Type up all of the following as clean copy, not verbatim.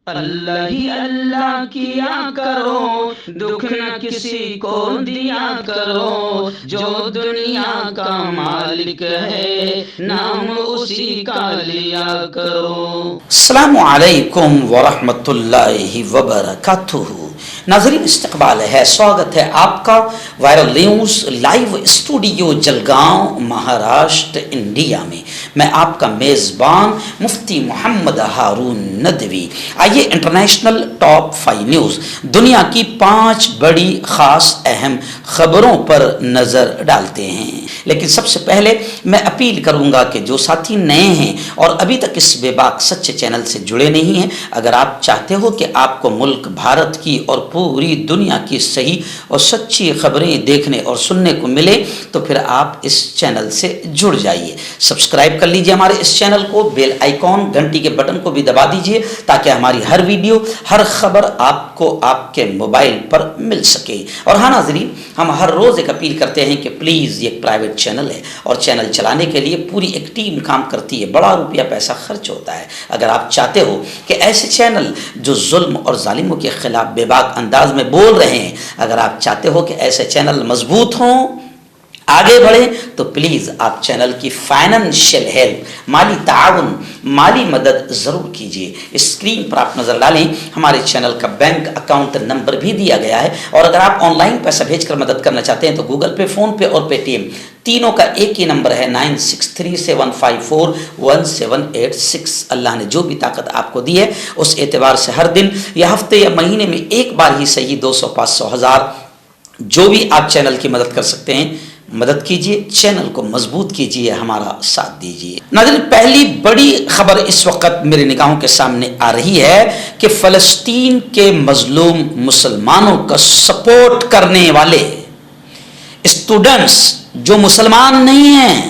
اللہ ہی اللہ کیا کرو، دکھ نہ کسی کو دیا کرو، جو دنیا کا مالک ہے نام اسی کا لیا کرو۔ السلام علیکم ورحمۃ اللہ وبرکاتہ۔ ناظرین استقبال ہے، سواگت ہے آپ کا viral news live studio Jalgaon Maharashtra India میں۔ میں آپ کا میزبان مفتی محمد ہارون ندوی۔ آئیے انٹرنیشنل ٹاپ 5 نیوز، دنیا کی 5 بڑی خاص اہم خبروں پر نظر ڈالتے ہیں۔ لیکن سب سے پہلے میں اپیل کروں گا کہ جو ساتھی نئے ہیں اور ابھی تک اس بے باک سچے چینل سے جڑے نہیں ہیں، اگر آپ چاہتے ہو کہ آپ کو ملک بھارت کی اور پوری دنیا کی صحیح اور سچی خبریں دیکھنے اور سننے کو ملے تو پھر آپ اس چینل سے جڑ جائیے۔ سبسکرائب کر لیجئے ہمارے اس چینل کو، بیل آئیکن گھنٹی کے بٹن کو بھی دبا دیجئے تاکہ ہماری ہر ویڈیو، ہر خبر آپ کو آپ کے موبائل پر مل سکے۔ اور ہاں ناظرین، ہم ہر روز ایک اپیل کرتے ہیں کہ پلیز، یہ ایک پرائیویٹ چینل ہے اور چینل چلانے کے لیے پوری ایک ٹیم کام کرتی ہے، بڑا روپیہ پیسہ خرچ ہوتا ہے۔ اگر آپ چاہتے ہو کہ ایسے چینل جو ظلم اور ظالموں کے خلاف بے باک انداز میں بول رہے ہیں، اگر آپ چاہتے ہو کہ ایسے چینل مضبوط ہوں، آگے بڑھیں، تو پلیز آپ چینل کی فائنینشیل ہیلپ، مالی تعاون، مالی مدد ضرور کیجیے۔ اسکرین پر آپ نظر ڈالیں، ہمارے چینل کا بینک اکاؤنٹ نمبر بھی دیا گیا ہے، اور اگر آپ آن لائن پیسہ بھیج کر مدد کرنا چاہتے ہیں تو گوگل پے، فون پے اور پے ٹی ایم تینوں کا ایک ہی نمبر ہے 9637541786۔ اللہ نے جو بھی طاقت آپ کو دی ہے اس اعتبار سے ہر دن یا ہفتے یا مہینے میں ایک بار ہی صحیح 200، 500، 1000 جو بھی آپ چینل کی مدد کر سکتے ہیں مدد کیجیے، چینل کو مضبوط کیجیے، ہمارا ساتھ دیجیے۔ ناظرین، پہلی بڑی خبر اس وقت میرے نگاہوں کے سامنے آ رہی ہے کہ فلسطین کے مظلوم مسلمانوں کا سپورٹ کرنے والے اسٹوڈنٹس جو مسلمان نہیں ہیں،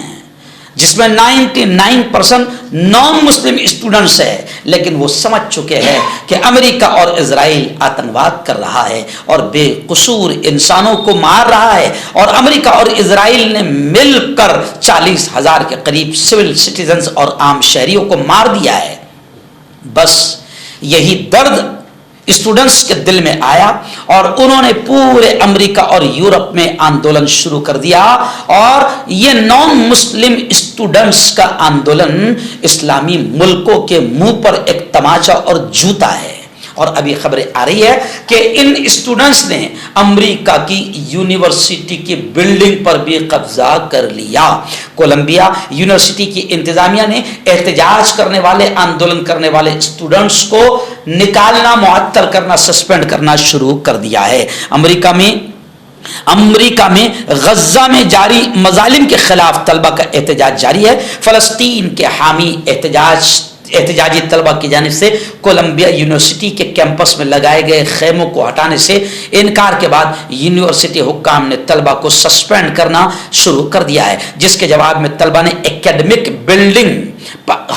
جس میں 99% نان مسلم اسٹوڈنٹس ہیں، لیکن وہ سمجھ چکے ہیں کہ امریکہ اور اسرائیل آتنکواد کر رہا ہے اور بے قصور انسانوں کو مار رہا ہے، اور امریکہ اور اسرائیل نے مل کر 40,000 کے قریب سول سٹیزنز اور عام شہریوں کو مار دیا ہے۔ بس یہی درد اسٹوڈنٹس کے دل میں آیا اور انہوں نے پورے امریکہ اور یورپ میں آندولن شروع کر دیا، اور یہ نان مسلم اسٹوڈنٹس کا آندولن اسلامی ملکوں کے منہ پر ایک تماچا اور جوتا ہے۔ اور ابھی خبریں آ رہی ہے کہ ان اسٹوڈنٹس نے امریکہ کی یونیورسٹی کی بلڈنگ پر بھی قبضہ کر لیا۔ کولمبیا یونیورسٹی کی انتظامیہ نے احتجاج کرنے والے، آندولن کرنے والے اسٹوڈنٹس کو نکالنا، معطل کرنا، سسپینڈ کرنا شروع کر دیا ہے۔ امریکہ میں غزہ میں جاری مظالم کے خلاف طلبہ کا احتجاج جاری ہے۔ فلسطین کے حامی احتجاجی طلبہ کی جانب سے کولمبیا یونیورسٹی کے کیمپس میں لگائے گئے خیموں کو ہٹانے سے انکار کے بعد یونیورسٹی حکام نے طلبہ کو سسپینڈ کرنا شروع کر دیا ہے، جس کے جواب میں طلبہ نے ایکیڈمک بلڈنگ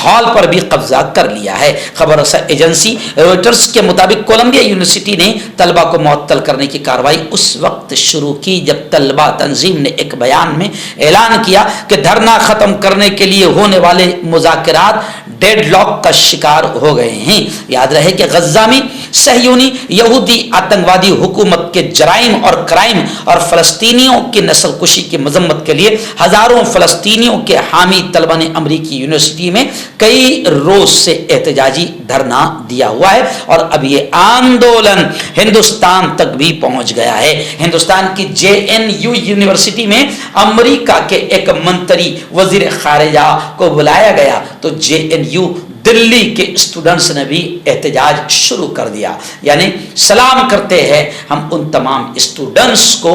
ہال پر بھی قبضہ کر لیا ہے۔ خبر رساں ایجنسی روئٹرز کے مطابق کولمبیا یونیورسٹی نے طلبہ کو معطل کرنے کی کارروائی اس وقت شروع کی جب طلبہ تنظیم نے ایک بیان میں اعلان کیا کہ دھرنا ختم کرنے کے لیے ہونے والے مذاکرات ڈیڈ لاک کا شکار ہو گئے ہیں۔ یاد رہے کہ غزہ میں صہیونی یہودی آتنکوادی حکومت کے جرائم اور کرائم اور فلسطینیوں کی نسل کشی کی مذمت کے لیے ہزاروں فلسطینیوں کے حامی طلبہ نے امریکی یونیورسٹی میں کئی روز سے احتجاجی دھرنا دیا ہوا ہے، اور اب یہ آندولن ہندوستان تک بھی پہنچ گیا ہے۔ ہندوستان کی JNU یونیورسٹی میں امریکہ کے ایک منتری وزیر خارجہ کو بلایا گیا تو JNU دلی کے اسٹوڈنٹس نے بھی احتجاج شروع کر دیا۔ یعنی سلام کرتے ہیں ہم ان تمام اسٹوڈنٹس کو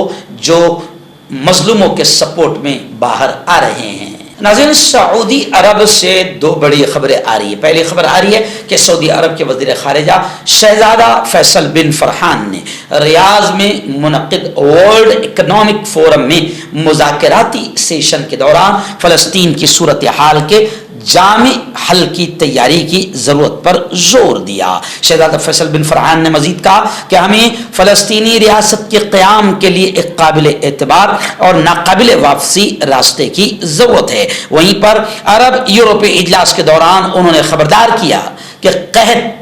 جو مظلوموں کے سپورٹ میں باہر آ رہے ہیں۔ ناظرین، سعودی عرب سے 2 بڑی خبریں آ رہی ہیں۔ پہلی خبر آ رہی ہے کہ سعودی عرب کے وزیر خارجہ شہزادہ فیصل بن فرحان نے ریاض میں منعقد ورلڈ اکنامک فورم میں مذاکراتی سیشن کے دوران فلسطین کی صورتحال کے جامع حل کی تیاری کی ضرورت پر زور دیا۔ شہزادہ فیصل بن فرحان نے مزید کہا کہ ہمیں فلسطینی ریاست کے قیام کے لیے ایک قابل اعتبار اور ناقابل واپسی راستے کی ضرورت ہے۔ وہیں پر عرب یورپی اجلاس کے دوران انہوں نے خبردار کیا کہ قحط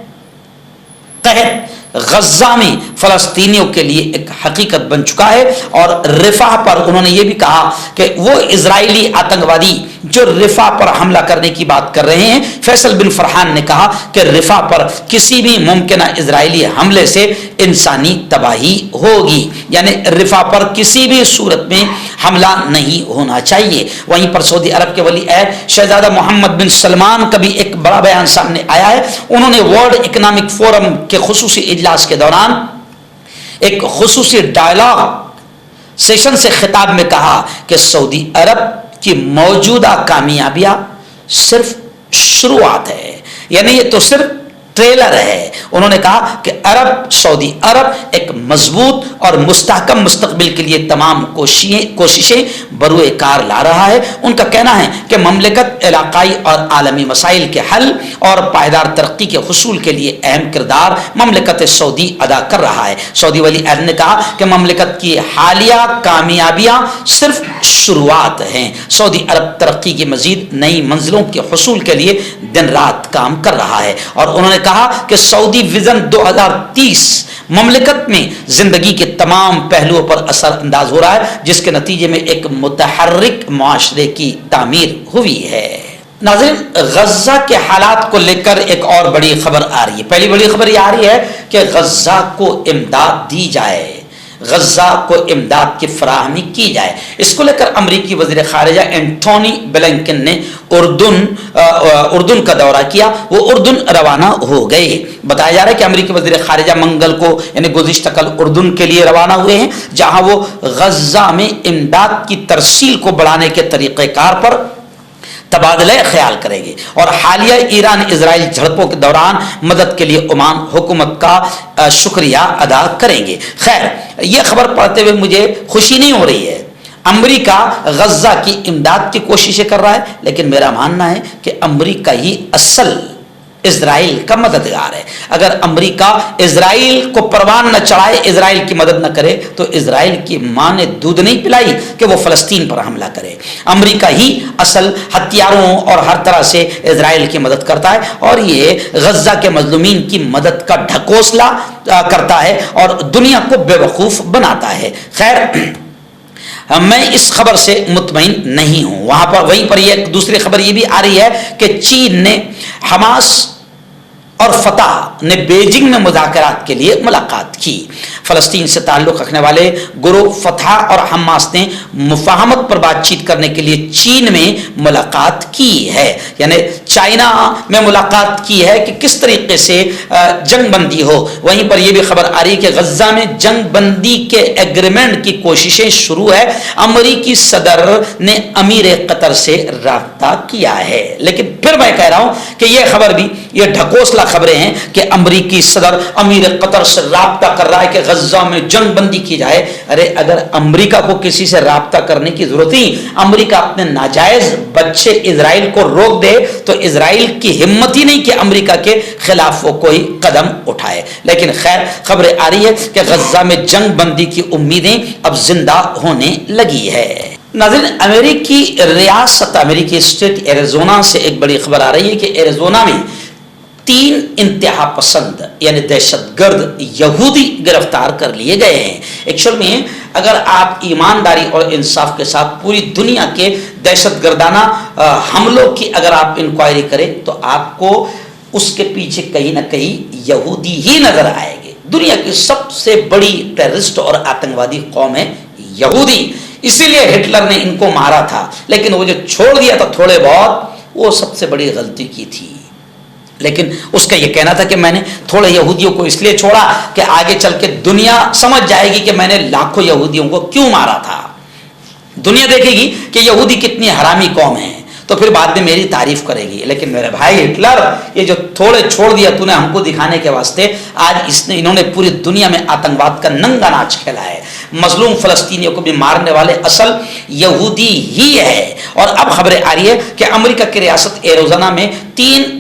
غزہ میں فلسطینیوں کے لیے ایک حقیقت بن چکا ہے. اور رفح پر انہوں نے یہ بھی کہا کہ وہ اسرائیلی آتنکوادی جو رفح پر حملہ کرنے کی بات کر رہے ہیں، فیصل بن فرحان نے کہا کہ رفح پر کسی بھی ممکنہ اسرائیلی حملے سے انسانی تباہی ہوگی، یعنی رفح پر کسی بھی صورت میں حملہ نہیں ہونا چاہیے. وہیں پر سعودی عرب کے ولی عہد شہزادہ محمد بن سلمان کا بھی ایک بڑا بیان سامنے آیا ہے. انہوں نے ورلڈ اکنامک فورم کے خصوصی اجلاس کے دوران ایک خصوصی ڈائلاگ سیشن سے خطاب میں کہا کہ سعودی عرب کی موجودہ کامیابیاں صرف شروعات ہے، یعنی یہ تو صرف ٹریلر ہے. انہوں نے کہا کہ سعودی عرب ایک مضبوط اور مستحکم مستقبل کے لیے تمام کوششیں بروئے کار لا رہا ہے. ان کا کہنا ہے کہ مملکت علاقائی اور عالمی مسائل کے حل اور پائیدار ترقی کے حصول کے لیے اہم کردار مملکت سعودی ادا کر رہا ہے. سعودی ولی عہد نے کہا کہ مملکت کی حالیہ کامیابیاں صرف شروعات ہیں. سعودی عرب ترقی کی مزید نئی منزلوں کے حصول کے لیے دن رات کام کر رہا ہے. اور انہوں نے کہا کہ سعودی ویژن 2030 مملکت میں زندگی کے تمام پہلوؤں پر اثر انداز ہو رہا ہے، جس کے نتیجے میں ایک متحرک معاشرے کی تعمیر ہوئی ہے. ناظرین، غزہ کے حالات کو لے کر ایک اور بڑی خبر آ رہی ہے. پہلی بڑی خبر یہ آ رہی ہے کہ غزہ کو امداد دی جائے، غزہ کو امداد کی فراہمی کی جائے. اس کو لے کر امریکی وزیر خارجہ اینٹونی بلنکن نے اردن کا دورہ کیا. وہ اردن روانہ ہو گئے. بتایا جا رہا ہے کہ امریکی وزیر خارجہ منگل کو یعنی گزشتہ کل اردن کے لیے روانہ ہوئے ہیں، جہاں وہ غزہ میں امداد کی ترسیل کو بڑھانے کے طریقہ کار پر تبادلہ خیال کریں گے اور حالیہ ایران اسرائیل جھڑپوں کے دوران مدد کے لیے عمان حکومت کا شکریہ ادا کریں گے. خیر، یہ خبر پڑھتے ہوئے مجھے خوشی نہیں ہو رہی ہے. امریکہ غزہ کی امداد کی کوششیں کر رہا ہے، لیکن میرا ماننا ہے کہ امریکہ ہی اصل اسرائیل کا مددگار ہے. اگر امریکہ اسرائیل کو پروان نہ چڑھائے، اسرائیل کی مدد نہ کرے، تو اسرائیل کی ماں نے دودھ نہیں پلائی کہ وہ فلسطین پر حملہ کرے. امریکہ ہی اصل ہتھیاروں اور ہر طرح سے اسرائیل کی مدد کرتا ہے، اور یہ غزہ کے مظلومین کی مدد کا ڈھکوسلا کرتا ہے اور دنیا کو بے وقوف بناتا ہے. خیر، میں اس خبر سے مطمئن نہیں ہوں. وہیں پر یہ دوسری خبر یہ بھی آ رہی ہے کہ چین نے حماس اور فتح نے بیجنگ میں مذاکرات کے لیے ملاقات کی. فلسطین سے تعلق رکھنے والے گروہ فتح اور حماس نے مفاہمت پر بات چیت کرنے کے لیے چین میں ملاقات کی ہے، یعنی چائنا میں ملاقات کی ہے کہ کس طریقے سے جنگ بندی ہو. وہیں پر یہ بھی خبر آ رہی ہے کہ غزہ میں جنگ بندی کے ایگریمنٹ کی کوششیں شروع ہے. امریکی صدر نے امیر قطر سے رابطہ کیا ہے. لیکن پھر میں کہہ رہا ہوں کہ یہ خبر بھی یہ ڈھکوسلا خبریں ہیں کہ امریکی صدر امیر قطر سے رابطہ کر رہا ہے کہ غزہ میں جنگ بندی کی جائے. ارے اگر امریکہ کو کسی سے رابطہ کرنے کی ضرورت ہی، امریکہ اپنے ناجائز بچے اسرائیل کو روک دے تو اسرائیل کی ہمت ہی نہیں کہ امریکہ کے خلاف وہ کوئی قدم اٹھائے. لیکن خیر، خبریں آ رہی ہے کہ غزہ میں جنگ بندی کی امیدیں اب زندہ ہونے لگی ہے. ناظرین، امریکی ریاست امریکی اسٹیٹ ایریزونا سے ایک بڑی خبر آ رہی ہے کہ ایریزونا میں 3 انتہا پسند یعنی دہشت گرد یہودی گرفتار کر لیے گئے ہیں. ایکچوئل میں اگر آپ ایمانداری اور انصاف کے ساتھ پوری دنیا کے دہشت گردانہ حملوں کی اگر آپ انکوائری کریں تو آپ کو اس کے پیچھے کہیں نہ کہیں یہودی ہی نظر آئے گے. دنیا کی سب سے بڑی ٹیررسٹ اور آتنکوادی قوم ہے یہودی. اسی لیے ہٹلر نے ان کو مارا تھا، لیکن وہ جو چھوڑ دیا تھا تھوڑے بہت، وہ سب سے بڑی غلطی کی تھی. لیکن اس کا یہ کہنا تھا کہ میں نے تھوڑے یہودیوں کو اس لیے چھوڑا کہ آگے چل کے دنیا سمجھ جائے گی کہ میں نے لاکھوں یہودیوں کو کیوں مارا تھا. دنیا دیکھے گی کہ یہودی کتنی حرامی قوم ہے تو پھر بعد میں میری تعریف کرے گی. لیکن میرے بھائی ہٹلر، یہ جو تھوڑے چھوڑ دیا تو نے ہم کو دکھانے کے واسطے، آج انہوں نے پوری دنیا میں آتنکواد کا ننگا ناچ کھیلا ہے. مظلوم فلسطینیوں کو بھی مارنے والے اصل یہودی ہی ہے. اور اب خبریں آ رہی ہے کہ امریکہ کی ریاست ایریزونا میں 3